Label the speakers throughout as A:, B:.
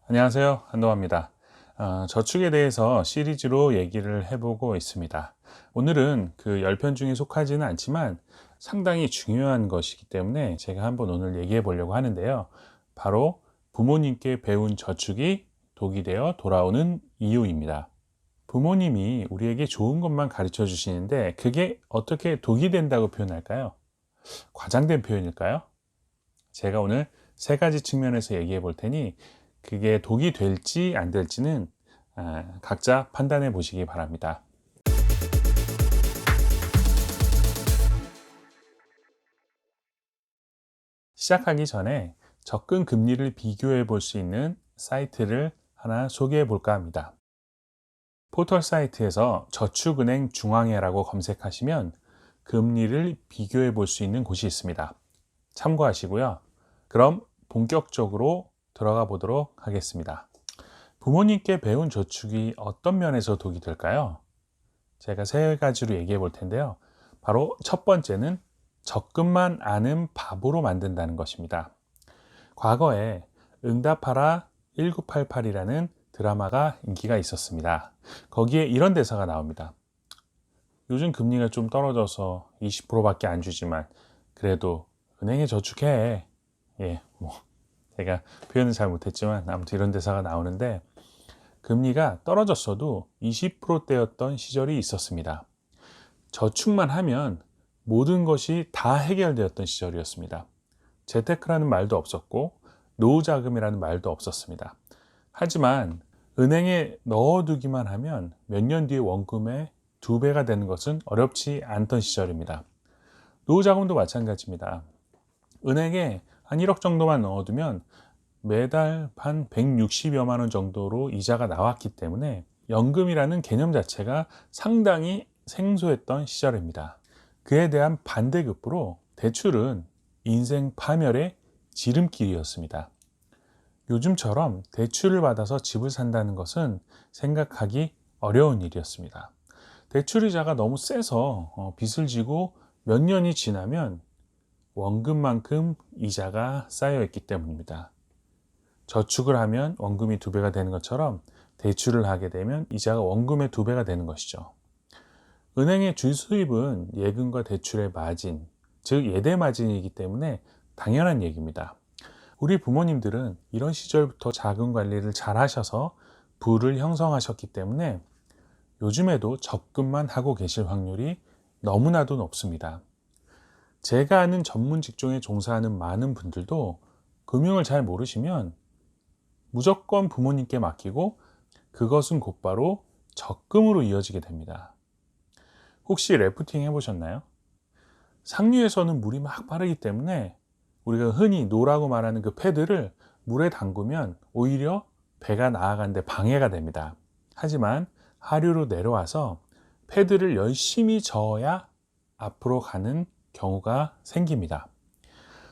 A: 안녕하세요. 한동화입니다. 저축에 대해서 시리즈로 얘기를 해보고 있습니다. 오늘은 그 10편 중에 속하지는 않지만 상당히 중요한 것이기 때문에 제가 한번 오늘 얘기해 보려고 하는데요. 바로 부모님께 배운 저축이 독이 되어 돌아오는 이유입니다. 부모님이 우리에게 좋은 것만 가르쳐 주시는데 그게 어떻게 독이 된다고 표현할까요? 과장된 표현일까요? 제가 오늘 세 가지 측면에서 얘기해 볼 테니 그게 독이 될지 안 될지는 각자 판단해 보시기 바랍니다. 시작하기 전에 접근 금리를 비교해 볼 수 있는 사이트를 하나 소개해 볼까 합니다. 포털 사이트에서 저축은행 중앙회라고 검색하시면 금리를 비교해 볼 수 있는 곳이 있습니다. 참고하시고요. 그럼 본격적으로 들어가 보도록 하겠습니다. 부모님께 배운 저축이 어떤 면에서 독이 될까요? 제가 세 가지로 얘기해 볼 텐데요. 바로 첫 번째는 적금만 아는 바보로 만든다는 것입니다. 과거에 응답하라 1988이라는 드라마가 인기가 있었습니다. 거기에 이런 대사가 나옵니다. 요즘 금리가 좀 떨어져서 20%밖에 안 주지만 그래도 은행에 저축해. 제가 표현은 잘 못했지만 아무튼 이런 대사가 나오는데 금리가 떨어졌어도 20%대였던 시절이 있었습니다. 저축만 하면 모든 것이 다 해결되었던 시절이었습니다. 재테크라는 말도 없었고 노후자금이라는 말도 없었습니다. 하지만 은행에 넣어두기만 하면 몇 년 뒤에 원금의 2배가 되는 것은 어렵지 않던 시절입니다. 노후자금도 마찬가지입니다. 은행에 한 1억 정도만 넣어두면 매달 한 160여만 원 정도로 이자가 나왔기 때문에 연금이라는 개념 자체가 상당히 생소했던 시절입니다. 그에 대한 반대급부로 대출은 인생 파멸의 지름길이었습니다. 요즘처럼 대출을 받아서 집을 산다는 것은 생각하기 어려운 일이었습니다. 대출이자가 너무 세서 빚을 지고 몇 년이 지나면 원금만큼 이자가 쌓여 있기 때문입니다. 저축을 하면 원금이 2배가 되는 것처럼 대출을 하게 되면 이자가 원금의 2배가 되는 것이죠. 은행의 주수입은 예금과 대출의 마진, 즉 예대 마진이기 때문에 당연한 얘기입니다. 우리 부모님들은 이런 시절부터 자금 관리를 잘 하셔서 부를 형성하셨기 때문에 요즘에도 적금만 하고 계실 확률이 너무나도 높습니다. 제가 아는 전문 직종에 종사하는 많은 분들도 금융을 잘 모르시면 무조건 부모님께 맡기고 그것은 곧바로 적금으로 이어지게 됩니다. 혹시 래프팅 해보셨나요? 상류에서는 물이 막 빠르기 때문에 우리가 흔히 노라고 말하는 그 패드를 물에 담그면 오히려 배가 나아가는데 방해가 됩니다. 하지만 하류로 내려와서 패드를 열심히 저어야 앞으로 가는 경우가 생깁니다.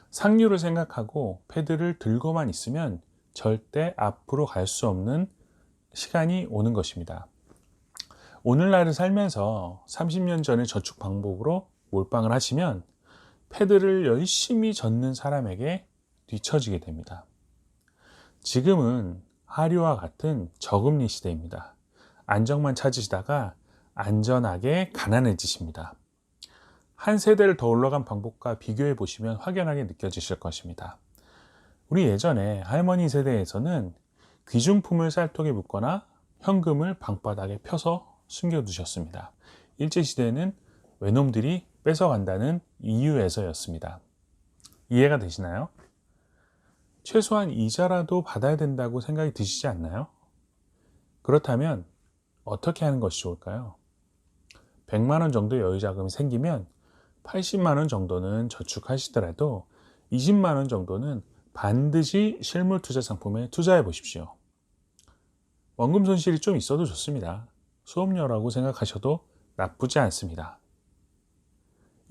A: 상류를 생각하고 패드를 들고만 있으면 절대 앞으로 갈 수 없는 시간이 오는 것입니다. 오늘날을 살면서 30년 전의 저축 방법으로 몰빵을 하시면 패드를 열심히 젓는 사람에게 뒤처지게 됩니다. 지금은 하류와 같은 저금리 시대입니다. 안정만 찾으시다가 안전하게 가난해지십니다. 한 세대를 더 올라간 방법과 비교해 보시면 확연하게 느껴지실 것입니다. 우리 예전에 할머니 세대에서는 귀중품을 쌀통에 묻거나 현금을 방바닥에 펴서 숨겨두셨습니다. 일제시대에는 외놈들이 뺏어간다는 이유에서였습니다. 이해가 되시나요? 최소한 이자라도 받아야 된다고 생각이 드시지 않나요? 그렇다면 어떻게 하는 것이 좋을까요? 100만 원 정도 여유자금이 생기면 80만 원 정도는 저축하시더라도 20만 원 정도는 반드시 실물 투자 상품에 투자해 보십시오. 원금 손실이 좀 있어도 좋습니다. 수업료라고 생각하셔도 나쁘지 않습니다.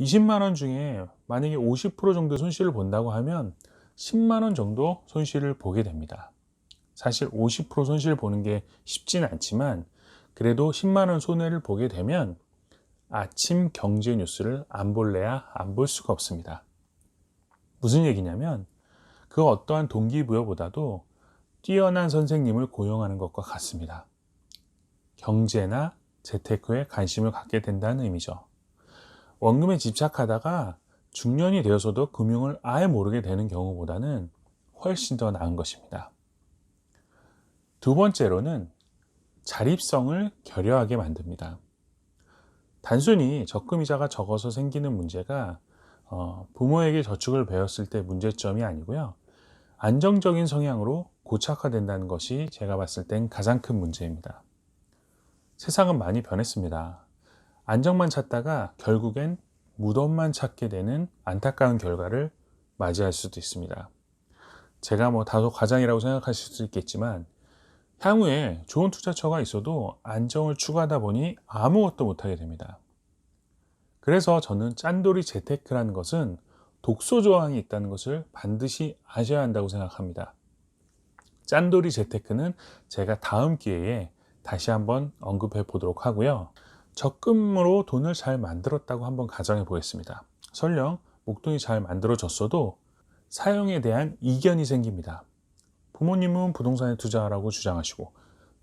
A: 20만 원 중에 만약에 50% 정도 손실을 본다고 하면 10만 원 정도 손실을 보게 됩니다. 사실 50% 손실 보는 게 쉽지는 않지만 그래도 10만 원 손해를 보게 되면 아침 경제 뉴스를 안 볼래야 안 볼 수가 없습니다. 무슨 얘기냐면 그 어떠한 동기부여보다도 뛰어난 선생님을 고용하는 것과 같습니다. 경제나 재테크에 관심을 갖게 된다는 의미죠. 원금에 집착하다가 중년이 되어서도 금융을 아예 모르게 되는 경우보다는 훨씬 더 나은 것입니다. 두 번째로는 자립성을 결여하게 만듭니다. 단순히 적금이자가 적어서 생기는 문제가 부모에게 저축을 배웠을 때 문제점이 아니고요. 안정적인 성향으로 고착화된다는 것이 제가 봤을 땐 가장 큰 문제입니다. 세상은 많이 변했습니다. 안정만 찾다가 결국엔 무덤만 찾게 되는 안타까운 결과를 맞이할 수도 있습니다. 제가 다소 과장이라고 생각하실 수 있겠지만 향후에 좋은 투자처가 있어도 안정을 추구하다 보니 아무것도 못하게 됩니다. 그래서 저는 짠돌이 재테크라는 것은 독소 조항이 있다는 것을 반드시 아셔야 한다고 생각합니다. 짠돌이 재테크는 제가 다음 기회에 다시 한번 언급해 보도록 하고요. 적금으로 돈을 잘 만들었다고 한번 가정해 보겠습니다. 설령 목돈이 잘 만들어졌어도 사용에 대한 이견이 생깁니다. 부모님은 부동산에 투자하라고 주장하시고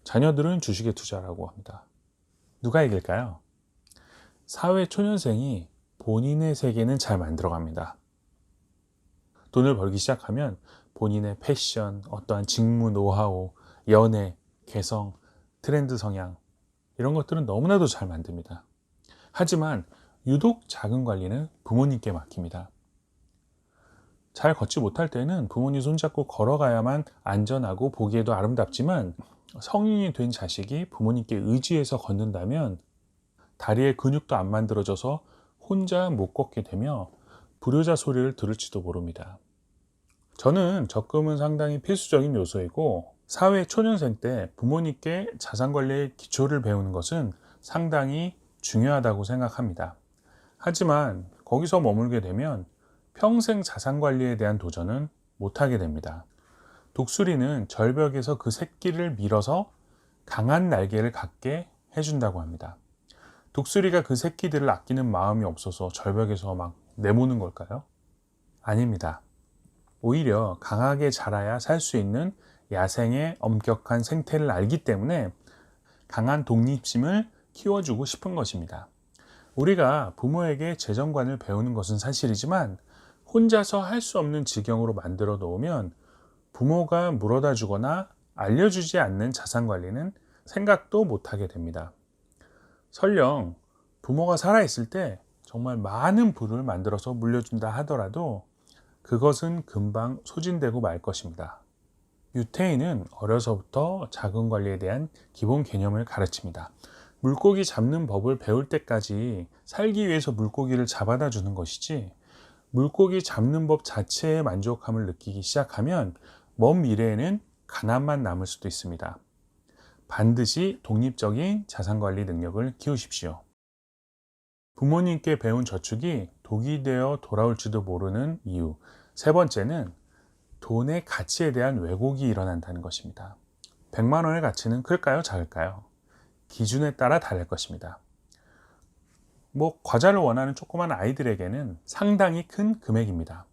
A: 자녀들은 주식에 투자하라고 합니다. 누가 이길까요? 사회 초년생이 본인의 세계는 잘 만들어갑니다. 돈을 벌기 시작하면 본인의 패션, 어떠한 직무 노하우, 연애, 개성, 트렌드 성향 이런 것들은 너무나도 잘 만듭니다. 하지만 유독 자금 관리는 부모님께 맡깁니다. 잘 걷지 못할 때는 부모님 손잡고 걸어가야만 안전하고 보기에도 아름답지만 성인이 된 자식이 부모님께 의지해서 걷는다면 다리에 근육도 안 만들어져서 혼자 못 걷게 되며 불효자 소리를 들을지도 모릅니다. 저는 적금은 상당히 필수적인 요소이고 사회 초년생 때 부모님께 자산관리의 기초를 배우는 것은 상당히 중요하다고 생각합니다. 하지만 거기서 머물게 되면 평생 자산관리에 대한 도전은 못하게 됩니다. 독수리는 절벽에서 그 새끼를 밀어서 강한 날개를 갖게 해준다고 합니다. 독수리가 그 새끼들을 아끼는 마음이 없어서 절벽에서 막 내모는 걸까요? 아닙니다. 오히려 강하게 자라야 살 수 있는 야생의 엄격한 생태를 알기 때문에 강한 독립심을 키워주고 싶은 것입니다. 우리가 부모에게 재정관을 배우는 것은 사실이지만 혼자서 할 수 없는 지경으로 만들어 놓으면 부모가 물어다 주거나 알려주지 않는 자산관리는 생각도 못하게 됩니다. 설령 부모가 살아있을 때 정말 많은 부를 만들어서 물려준다 하더라도 그것은 금방 소진되고 말 것입니다. 유태인은 어려서부터 자금관리에 대한 기본 개념을 가르칩니다. 물고기 잡는 법을 배울 때까지 살기 위해서 물고기를 잡아다 주는 것이지 물고기 잡는 법 자체에 만족함을 느끼기 시작하면 먼 미래에는 가난만 남을 수도 있습니다. 반드시 독립적인 자산관리 능력을 키우십시오. 부모님께 배운 저축이 독이 되어 돌아올지도 모르는 이유. 세 번째는 돈의 가치에 대한 왜곡이 일어난다는 것입니다. 100만 원의 가치는 클까요? 작을까요? 기준에 따라 다를 것입니다. 과자를 원하는 조그만 아이들에게는 상당히 큰 금액입니다.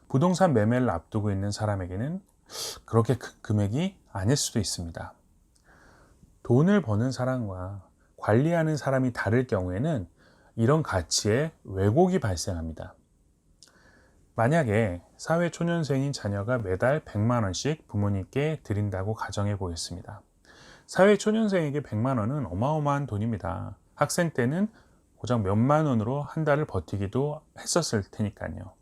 A: 부동산 매매를 앞두고 있는 사람에게는 그렇게 큰 금액이 아닐 수도 있습니다. 돈을 버는 사람과 관리하는 사람이 다를 경우에는 이런 가치에 왜곡이 발생합니다. 만약에 사회 초년생인 자녀가 매달 100만 원씩 부모님께 드린다고 가정해 보겠습니다. 사회 초년생에게 100만 원은 어마어마한 돈입니다. 학생 때는 고작 몇만 원으로 한 달을 버티기도 했었을 테니까요.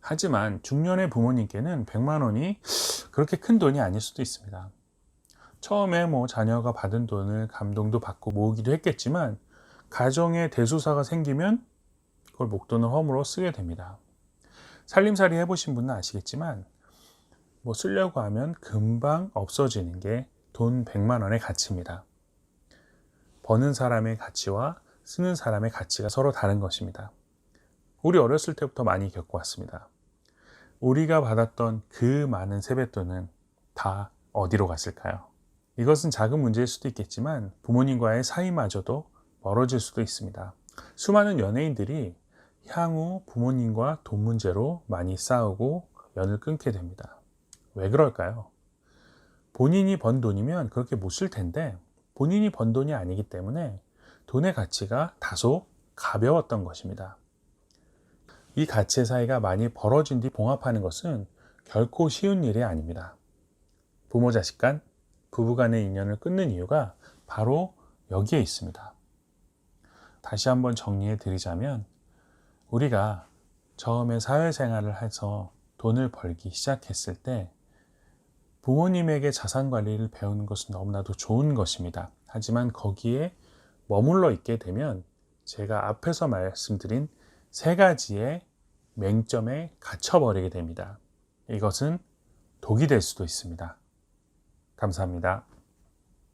A: 하지만 중년의 부모님께는 100만 원이 그렇게 큰 돈이 아닐 수도 있습니다. 처음에 자녀가 받은 돈을 감동도 받고 모으기도 했겠지만 가정에 대소사가 생기면 그걸 목돈을 허물어 쓰게 됩니다. 살림살이 해보신 분은 아시겠지만 쓰려고 하면 금방 없어지는 게 돈 100만 원의 가치입니다. 버는 사람의 가치와 쓰는 사람의 가치가 서로 다른 것입니다. 우리 어렸을 때부터 많이 겪어왔습니다. 우리가 받았던 그 많은 세뱃돈은 다 어디로 갔을까요? 이것은 작은 문제일 수도 있겠지만 부모님과의 사이마저도 멀어질 수도 있습니다. 수많은 연예인들이 향후 부모님과 돈 문제로 많이 싸우고 연을 끊게 됩니다. 왜 그럴까요? 본인이 번 돈이면 그렇게 못 쓸 텐데 본인이 번 돈이 아니기 때문에 돈의 가치가 다소 가벼웠던 것입니다. 이 가치의 사이가 많이 벌어진 뒤 봉합하는 것은 결코 쉬운 일이 아닙니다. 부모 자식 간, 부부 간의 인연을 끊는 이유가 바로 여기에 있습니다. 다시 한번 정리해 드리자면 우리가 처음에 사회생활을 해서 돈을 벌기 시작했을 때 부모님에게 자산 관리를 배우는 것은 너무나도 좋은 것입니다. 하지만 거기에 머물러 있게 되면 제가 앞에서 말씀드린 세 가지의 맹점에 갇혀버리게 됩니다. 이것은 독이 될 수도 있습니다. 감사합니다.